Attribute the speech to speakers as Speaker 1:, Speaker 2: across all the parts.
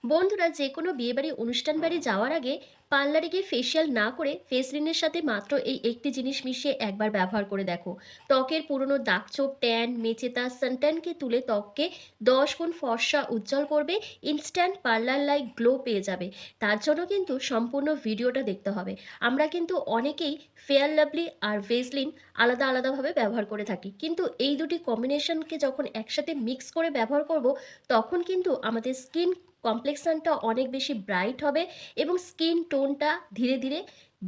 Speaker 1: বন্ধুরা যে কোনো বিয়েবাড়ি অনুষ্ঠান বাড়ি যাওয়ার আগে পার্লারে গিয়ে ফেসিয়াল না করে ফেসলিনের সাথে মাত্র এই একটি জিনিস মিশিয়ে একবার ব্যবহার করে দেখো। ত্বকের পুরনো দাগছোপ, ট্যান, মেচেতা, সানট্যানকে তুলে ত্বককে 10 গুণ ফর্সা উজ্জ্বল করবে। ইনস্ট্যান্ট পার্লার লাইক গ্লো পেয়ে যাবে। তার জন্য কিন্তু সম্পূর্ণ ভিডিওটা দেখতে হবে। আমরা কিন্তু অনেকেই ফেয়ার লাভলি আর ভেসলিন আলাদা আলাদাভাবে ব্যবহার করে থাকি, কিন্তু এই দুটি কম্বিনেশনকে যখন একসাথে মিক্স করে ব্যবহার করব, তখন কিন্তু আমাদের স্কিন কমপ্লেক্সানটা অনেক বেশি ব্রাইট হবে এবং স্কিন টোনটা ধীরে ধীরে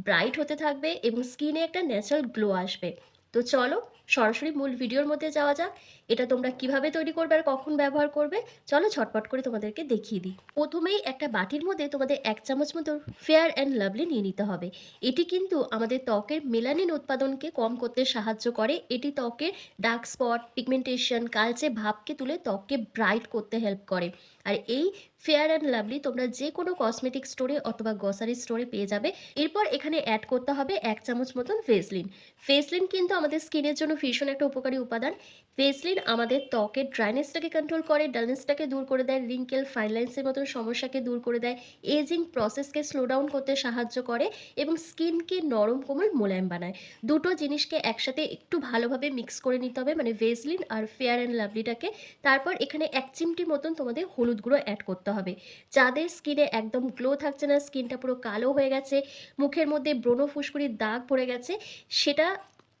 Speaker 1: ব্রাইট হতে থাকবে এবং স্কিনে একটা ন্যাচারাল গ্লো আসবে। তো চলো সরাসরি মূল ভিডিওর মধ্যে যাওয়া যাক। এটা তোমরা কিভাবে তৈরি করবে আর কখন ব্যবহার করবে, চলো ঝটপট করে তোমাদেরকে দেখিয়ে দিই। প্রথমেই একটা বাটির মধ্যে তোমাদের 1 চামচ মতো ফেয়ার অ্যান্ড লাভলি নিয়ে নিতে হবে। এটি কিন্তু আমাদের ত্বকের মেলানিন উৎপাদনকে কম করতে সাহায্য করে। এটি ত্বকের ডার্ক স্পট, পিগমেন্টেশন, কালচে ভাবকে তুলে ত্বককে ব্রাইট করতে হেল্প করে। আর এই ফেয়ার অ্যান্ড লাভলি তোমরা যে কোনো কসমেটিক স্টোরে অথবা গ্রসারি স্টোরে পেয়ে যাবে। এরপর এখানে অ্যাড করতে হবে 1 চামচ মতন ভেসলিন। ভেসলিন কিন্তু আমাদের স্কিনের জন্য ভীষণ একটা উপকারী উপাদান। ভেসলিন আমাদের ত্বকের ড্রাইনেসটাকে কন্ট্রোল করে, ডালনেসটাকে দূর করে দেয়, রিঙ্কেল, ফাইন লাইন্সের মতন সমস্যাকে দূর করে দেয়, এজিং প্রসেসকে স্লো ডাউন করতে সাহায্য করে এবং স্কিনকে নরম কোমল মোলায়েম বানায়। দুটো জিনিসকে একসাথে একটু ভালোভাবে মিক্স করে নিতে হবে, মানে ভেসলিন আর ফেয়ার অ্যান্ড লাভলিটাকে। তারপর এখানে 1 চিমটি মতন তোমাদের হলুদ গুঁড়ো অ্যাড করতে হবে। যাদের স্কিনে একদম গ্লো থাকছে না, স্কিনটা পুরো কালো হয়ে গেছে, মুখের মধ্যে ব্রণ ফুসকুড়ির দাগ পড়ে গেছে, সেটা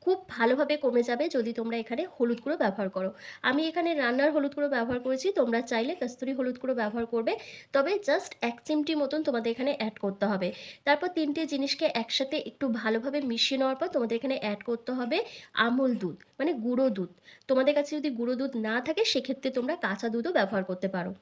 Speaker 1: খুব ভালোভাবে কমে যাবে যদি তোমরা এখানে হলুদ গুঁড়ো ব্যবহার করো। আমি এখানে রান্নার হলুদ গুঁড়ো ব্যবহার করেছি, তোমরা চাইলে কস্তুরি হলুদ গুঁড়ো ব্যবহার করবে। তবে জাস্ট 1 চিমটি মতন তোমাদের এখানে অ্যাড করতে হবে। তারপর তিনটে জিনিসকে একসাথে একটু ভালোভাবে মিশিয়ে নেওয়ার পর তোমাদের এখানে অ্যাড করতে হবে আমুল দুধ, মানে গুঁড়ো দুধ। তোমাদের কাছে যদি গুঁড়ো দুধ না থাকে সেক্ষেত্রে তোমরা কাঁচা দুধও ব্যবহার করতে পারো।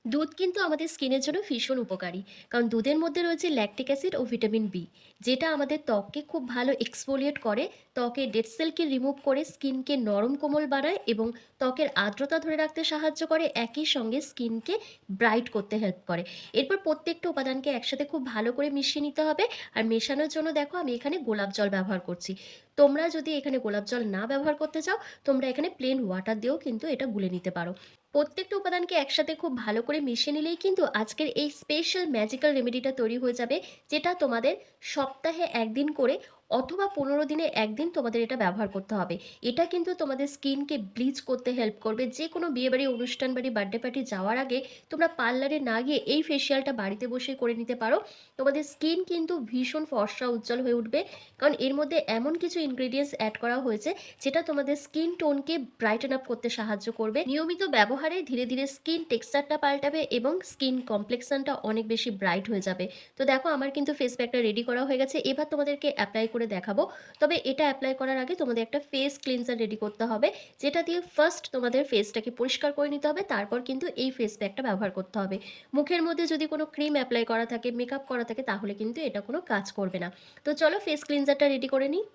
Speaker 1: দুধ কিন্তু আমাদের স্কিনের জন্য ভীষণ উপকারী, কারণ দুধের মধ্যে রয়েছে ল্যাকটিক অ্যাসিড ও ভিটামিন বি, যেটা আমাদের ত্বককে খুব ভালো এক্সফোলিয়েট করে, ত্বকের ডেড সেলকে রিমুভ করে স্কিনকে নরম কোমল বানায় এবং ত্বকের আর্দ্রতা ধরে রাখতে সাহায্য করে, একই সঙ্গে স্কিনকে ব্রাইট করতে হেল্প করে। এরপর প্রত্যেকটা উপাদানকে একসাথে খুব ভালো করে মিশিয়ে নিতে হবে। আর মেশানোর জন্য দেখো আমি এখানে গোলাপ জল ব্যবহার করছি। তোমরা যদি এখানে গোলাপ জল না ব্যবহার করতে চাও, তোমরা এখানে প্লেন ওয়াটার দিয়েও কিন্তু এটা গুলে নিতে পারো। প্রত্যেকটা উপাদানকে একসাথে খুব ভালো করে মিশিয়ে নিলেই কিন্তু আজকের এই স্পেশাল ম্যাজিক্যাল রেমেডিটা তৈরি হয়ে যাবে, যেটা তোমাদের সপ্তাহে 1 দিন করে অথবা 15 দিনে 1 দিন তোমাদের এটা ব্যবহার করতে হবে। এটা কিন্তু তোমাদের স্কিনকে ব্লিচ করতে হেল্প করবে। যে কোনো বিয়েবাড়ি, অনুষ্ঠান বাড়ি, বার্থডে পার্টি যাওয়ার আগে তোমরা পার্লারে না গিয়ে এই ফেসিয়ালটা বাড়িতে বসে করে নিতে পারো। তোমাদের স্কিন কিন্তু ভীষণ ফর্সা উজ্জ্বল হয়ে উঠবে, কারণ এর মধ্যে এমন কিছু ইনগ্রিডিয়েন্টস অ্যাড করা হয়েছে যেটা তোমাদের স্কিন টোনকে ব্রাইটেন আপ করতে সাহায্য করবে। নিয়মিত ব্যবহারে ধীরে ধীরে স্কিন টেক্সচারটা পাল্টাবে এবং স্কিন কমপ্লেক্সানটা অনেক বেশি ব্রাইট হয়ে যাবে। তো দেখো আমার কিন্তু ফেস প্যাকটা রেডি করা হয়ে গেছে, এবার তোমাদেরকে অ্যাপ্লাই করে দেখাবো। তবে এটা অ্যাপ্লাই করার আগে তোমাদের একটা ফেস ক্লিনজার রেডি করতে হবে, যেটা দিয়ে ফার্স্ট তোমাদের ফেসটাকে পরিষ্কার করে নিতে হবে, তারপর কিন্তু এই ফেস প্যাকটা ব্যবহার করতে হবে। মুখের মধ্যে যদি কোনো ক্রিম অ্যাপ্লাই করা থাকে, মেকআপ করা থাকে, তাহলে কিন্তু এটা কোনো কাজ করবে না। তো চলো ফেস ক্লিনজারটা রেডি করে নিই।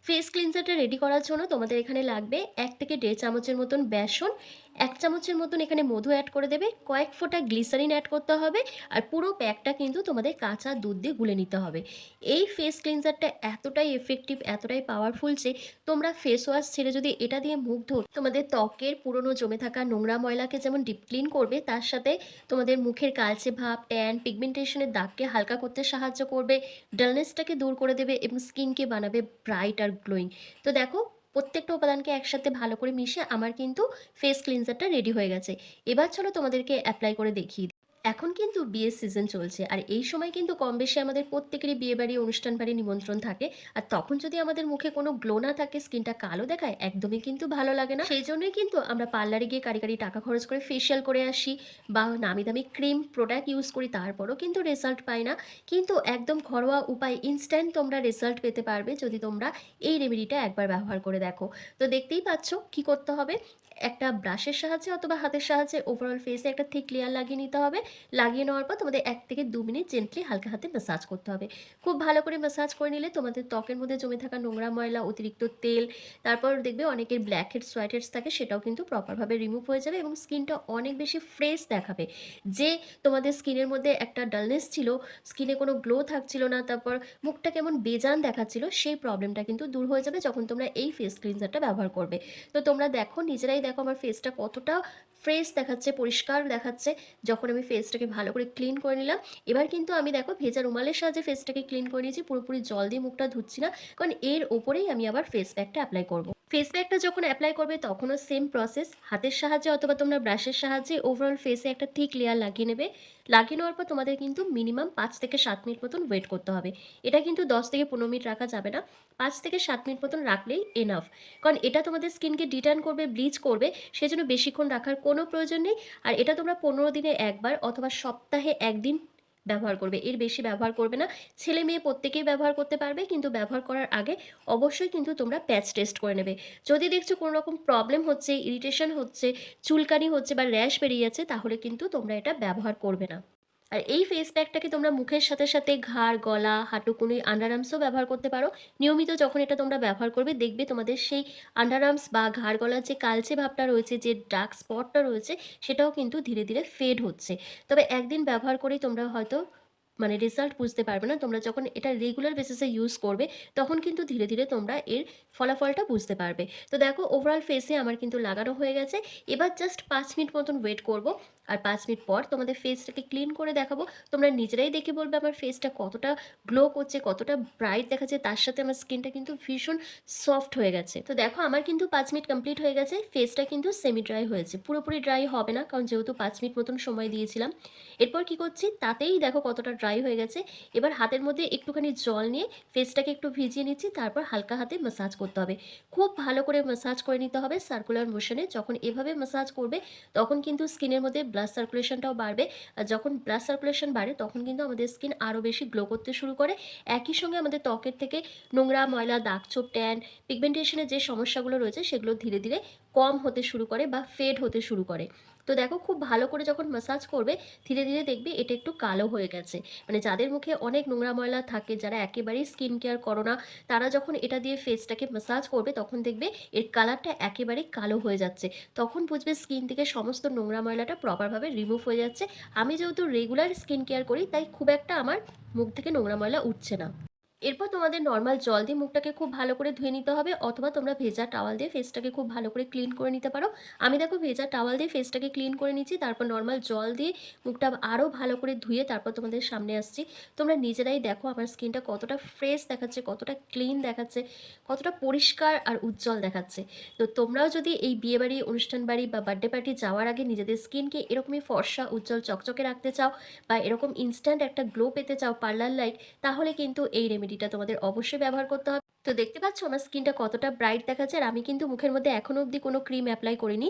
Speaker 1: ফেস ক্লিনজারটা রেডি করার জন্য তোমাদের এখানে লাগবে 1 থেকে 1.5 চামচের মতন বেসন, 1 চামচের মতন এখানে মধু অ্যাড করে দেবে, কয়েক ফোঁটা গ্লিসারিন অ্যাড করতে হবে। আর পুরো প্যাকটা কিন্তু তোমাদের কাঁচা দুধ দিয়ে গুলে নিতে হবে। এই ফেস ক্লিনজারটা এতটাই এফেক্টিভ, এতটাই পাওয়ারফুল যে তোমরা ফেস ওয়াশ ছেড়ে যদি এটা দিয়ে মুখ ধো, তোমাদের ত্বকের পুরনো জমে থাকা নোংরা ময়লাকে যেমন ডিপ ক্লিন করবে, তার সাথে তোমাদের মুখের কালচে ভাব, ট্যান, পিগমেন্টেশনের দাগকে হালকা করতে সাহায্য করবে, ডালনেসটাকে দূর করে দেবে এবং স্কিনকে বানাবে ব্রাইট আর গ্লোয়িং। তো দেখো প্রত্যেকটা উপাদানকে একসাথে ভালো করে মিশিয়ে আমার কিন্তু ফেস ক্লিনজারটা রেডি হয়ে গেছে। এবার চলো তোমাদেরকে অ্যাপ্লাই করে দেখিয়ে দিই। এখন কিন্তু বিয়ের সিজন চলছে, আর এই সময় কিন্তু কম বেশি আমাদের প্রত্যেকেরই বিয়ে বাড়ি, অনুষ্ঠান বাড়ি নিমন্ত্রণ থাকে। আর তখন যদি আমাদের মুখে কোনো গ্লো না থাকে, স্কিনটা কালো দেখায়, একদমই কিন্তু ভালো লাগে না। সেই জন্যই কিন্তু আমরা পার্লারে গিয়ে কারি কারি টাকা খরচ করে ফেসিয়াল করে আসি বা নামি দামি ক্রিম প্রোডাক্ট ইউজ করি, তারপরও কিন্তু রেজাল্ট পাই না। কিন্তু একদম ঘরোয়া উপায়, ইনস্ট্যান্ট তোমরা রেজাল্ট পেতে পারবে যদি তোমরা এই রেমেডিটা একবার ব্যবহার করে দেখো। তো দেখতেই পাচ্ছ কি করতে হবে। একটা ব্রাশের সাহায্যে অথবা হাতের সাহায্যে ওভারঅল ফেসে একটা থিক লেয়ার লাগিয়ে নিতে হবে। লাগিয়ে নেওয়ার পর তোমাদের 1 থেকে 2 মিনিট জেন্টলি হালকা হাতে ম্যাসাজ করতে হবে। খুব ভালো করে ম্যাসাজ করে নিলে তোমাদের ত্বকের মধ্যে জমে থাকা নোংরা ময়লা, অতিরিক্ত তেল, তারপর দেখবে অনেকের ব্ল্যাক হেডস, হোয়াইট হেডস থাকে, সেটাও কিন্তু প্রপারভাবে রিমুভ হয়ে যাবে এবং স্কিনটা অনেক বেশি ফ্রেশ দেখাবে। যে তোমাদের স্কিনের মধ্যে একটা ডালনেস ছিল, স্কিনে কোনো গ্লো থাকছিল না, তারপর মুখটা কেমন বেজান দেখাচ্ছিল, সেই প্রবলেমটা কিন্তু দূর হয়ে যাবে যখন তোমরা এই ফেস ক্লিনজারটা ব্যবহার করবে। তো তোমরা দেখো, নিজেরাই দেখো আমার ফেসটা কতটা ফ্রেশ দেখাচ্ছে, পরিষ্কার দেখাচ্ছে যখন আমি ফেসটাকে ভালো করে ক্লিন করে নিলাম। এবার কিন্তু আমি দেখো ভেজা রুমালের সাহায্যে ফেসটাকে ক্লিন করে নিয়েছি। পুরোপুরি জল দিয়ে মুখটা ধুচ্ছি না। কারণ এর ওপরেই আমি আবার ফেস প্যাকটা এপ্লাই করব। ফেস প্যাকটা যখন এপ্লাই করবে তখনও সেম প্রসেস। হাতের সাহায্যে অথবা তোমরা ব্রাশের সাহায্যে ওভারঅল ফেসে একটা থিক লেয়ার লাগিয়ে নেবে। লাগিয়ে নেওয়ার পর তোমাদের কিন্তু মিনিমাম ৫ থেকে ৭ মিনিট মতন ওয়েট করতে হবে। এটা কিন্তু ১০ থেকে ১৫ মিনিট রাখা যাবে না। ৫ থেকে ৭ মিনিট মতন রাখলেই এনাফ। কারণ এটা তোমাদের স্কিনকে ডিট্যান করবে, ব্লিচ করবে, সেজন্য বেশিক্ষণ রাখার কোনো প্রয়োজন নেই। আর এটা তোমরা ১৫ দিনে একবার অথবা সপ্তাহে ১ দিন ব্যবহার করবে। এর বেশি ব্যবহার করবে না। ছেলে মেয়ে প্রত্যেকেই ব্যবহার করতে পারবে। কিন্তু ব্যবহার করার আগে অবশ্যই কিন্তু তোমরা প্যাচ টেস্ট করে নেবে। যদি দেখছো কোনো রকম প্রবলেম হচ্ছে, ইরিটেশন হচ্ছে, চুলকানি হচ্ছে বা র‍্যাশ বেরিয়ে যাচ্ছে, তাহলে কিন্তু তোমরা এটা ব্যবহার করবে না। আর এই ফেস প্যাকটাকে তোমরা মুখের সাথে সাথে ঘাড়, গলা, হাঁটুকুনি, আন্ডার আর্মসও ব্যবহার করতে পারো। নিয়মিত যখন এটা তোমরা ব্যবহার করবে দেখবে তোমাদের সেই আন্ডার আর্মস বা ঘাড় গলার যে কালচে ভাবটা রয়েছে, যে ডার্ক স্পটটা রয়েছে, সেটাও কিন্তু ধীরে ধীরে ফেড হচ্ছে। তবে একদিন ব্যবহার করেই তোমরা হয়তো মানে রেজাল্ট বুঝতে পারবে না। তোমরা যখন এটা রেগুলার বেসিসে ইউজ করবে তখন কিন্তু ধীরে ধীরে তোমরা এর ফলাফলটা বুঝতে পারবে। তো দেখো ওভারঅল ফেসে আমার কিন্তু লাগানো হয়ে গেছে। এবার জাস্ট ৫ মিনিট মতন ওয়েট করব। আর ৫ মিনিট পর তোমাদের ফেসটাকে ক্লিন করে দেখাবো। তোমরা নিজেরাই দেখে বলবে আমার ফেসটা কতটা গ্লো করছে, কতটা ব্রাইট দেখাচ্ছে, তার সাথে আমার স্কিনটা কিন্তু ভীষণ সফট হয়ে গেছে। তো দেখো আমার কিন্তু ৫ মিনিট কমপ্লিট হয়ে গেছে। ফেসটা কিন্তু সেমি ড্রাই হয়েছে। পুরোপুরি ড্রাই হবে না, কারণ যেহেতু ৫ মিনিট মতন সময় দিয়েছিলাম। এরপর কি করছি, তাতেই দেখো কতটা ড্রাই হয়ে গেছে। এবার হাতের মধ্যে একটুখানি জল নিয়ে ফেসটাকে একটু ভিজিয়ে নিচ্ছি, তারপর হালকা হাতে ম্যাসাজ করতে হবে। খুব ভালো করে ম্যাসাজ করে নিতে হবে সার্কুলার মোশনে। যখন এভাবে ম্যাসাজ করবে তখন কিন্তু স্কিনের মধ্যে ব্লাড সার্কুলেশনটাও বাড়বে। আর যখন ব্লাড সার্কুলেশন বাড়ে তখন কিন্তু আমাদের স্কিন আরও বেশি গ্লো করতে শুরু করে। একই সঙ্গে আমাদের ত্বকের থেকে নোংরা, ময়লা, দাগছোপ, ট্যান, পিগমেন্টেশনের যে সমস্যাগুলো রয়েছে সেগুলো ধীরে ধীরে কম হতে শুরু করে বা ফেড হতে শুরু করে। তো দেখো খুব ভালো করে যখন ম্যাসাজ করবে ধীরে ধীরে দেখবে এটা একটু কালো হয়ে গেছে। মানে যাদের মুখে অনেক নোংরা ময়লা থাকে, যারা একেবারেই স্কিন কেয়ার করো না, তারা যখন এটা দিয়ে ফেসটাকে ম্যাসাজ করবে তখন দেখবে এর কালারটা একেবারে কালো হয়ে যাচ্ছে। তখন বুঝবে স্কিন থেকে সমস্ত নোংরা ময়লাটা প্রপারভাবে রিমুভ হয়ে যাচ্ছে। আমি যেহেতু রেগুলার স্কিন কেয়ার করি তাই খুব একটা আমার মুখ থেকে নোংরা ময়লা উঠছে না। এরপর তোমাদের নর্মাল জল দিয়ে মুখটাকে খুব ভালো করে ধুয়ে নিতে হবে, অথবা তোমরা ভেজা টাওয়াল দিয়ে ফেসটাকে খুব ভালো করে ক্লিন করে নিতে পারো। আমি দেখো ভেজা টাওয়াল দিয়ে ফেসটাকে ক্লিন করে নিচ্ছি, তারপর নর্মাল জল দিয়ে মুখটা আরও ভালো করে ধুয়ে তারপর তোমাদের সামনে আসছি। তোমরা নিজেরাই দেখো আমার স্কিনটা কতটা ফ্রেশ দেখাচ্ছে, কতটা ক্লিন দেখাচ্ছে, কতটা পরিষ্কার আর উজ্জ্বল দেখাচ্ছে। তো তোমরাও যদি এই বিয়েবাড়ি, অনুষ্ঠান বাড়ি বা বার্থডে পার্টি যাওয়ার আগে নিজেদের স্কিনকে এরকমই ফর্সা, উজ্জ্বল, চকচকে রাখতে চাও বা এরকম ইনস্ট্যান্ট একটা গ্লো পেতে চাও পার্লার লাইক, তাহলে কিন্তু এই রেমেডিটা তোমাদের অবশ্যই ব্যবহার করতে হবে। তো দেখতে পাচ্ছ আমার স্কিনটা কতটা ব্রাইট দেখাচ্ছে, আর আমি কিন্তু মুখের মধ্যে এখনো অবধি কোনো ক্রিম অ্যাপ্লাই করিনি।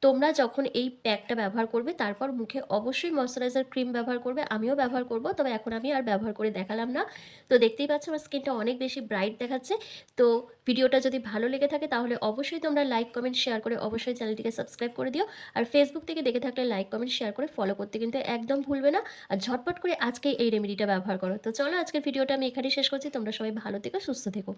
Speaker 1: তোমরা যখন এই প্যাকটা ব্যবহার করবে তারপর মুখে অবশ্যই ময়শ্চারাইজার ক্রিম ব্যবহার করবে। আমিও ব্যবহার করব, তবে এখন আমি আর ব্যবহার করে দেখালাম না। তো দেখতেই পাচ্ছ আমার স্কিনটা অনেক বেশি ব্রাইট দেখাচ্ছে। তো ভিডিওটা যদি ভালো লেগে থাকে তাহলে অবশ্যই তোমরা লাইক, কমেন্ট, শেয়ার করে অবশ্যই চ্যানেলটিকে সাবস্ক্রাইব করে দিও। আর ফেসবুক থেকে দেখে থাকলে লাইক, কমেন্ট, শেয়ার করে ফলো করতে কিন্তু একদম ভুলবে না। আর ঝটপট করে আজকেই এই রেমেডিটা ব্যবহার করো। তো চলো আজকের ভিডিওটা আমি এখানেই শেষ করছি। তোমরা সবাই ভালো থেকো, সুস্থ থেকো।